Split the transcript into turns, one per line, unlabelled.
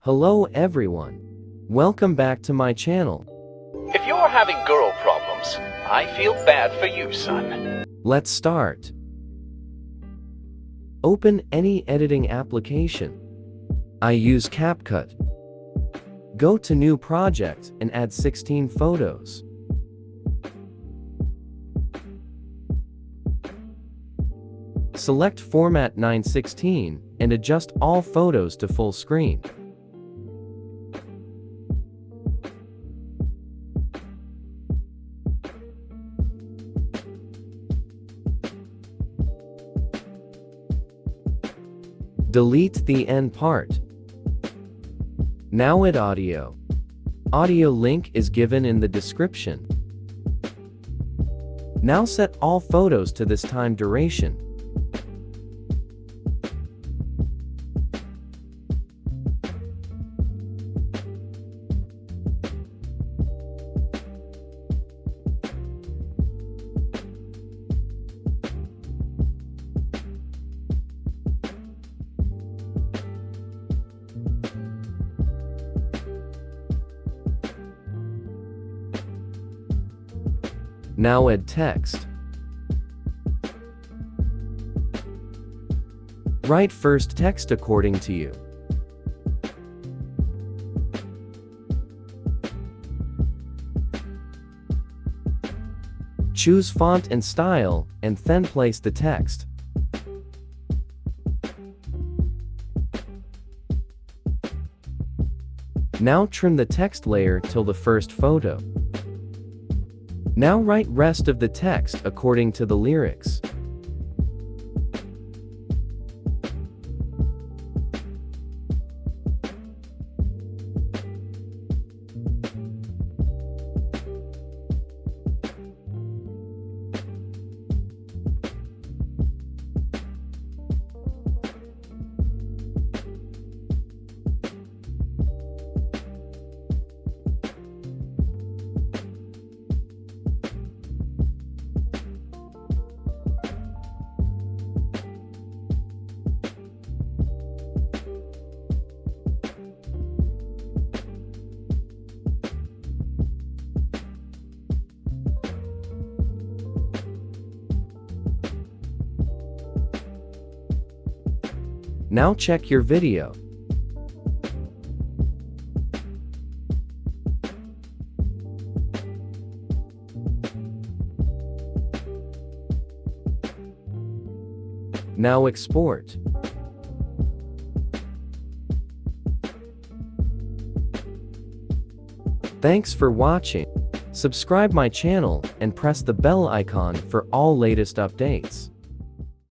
Hello everyone. Welcome back to my channel.
If you're having girl problems, I feel bad for you, son.
Let's start. Open any editing application. I use CapCut. Go to New Project and add 16 photos. Select Format 9:16 and adjust all photos to full screen. Delete the end part. Now add audio. Audio link is given in the description. Now set all photos to this time duration. Now add text. Write first text according to you. Choose font and style, and then place the text. Now trim the text layer till the first photo. Now write rest of the text according to the lyrics. Now check your video. Now export. Thanks for watching. Subscribe my channel and press the bell icon for all latest updates.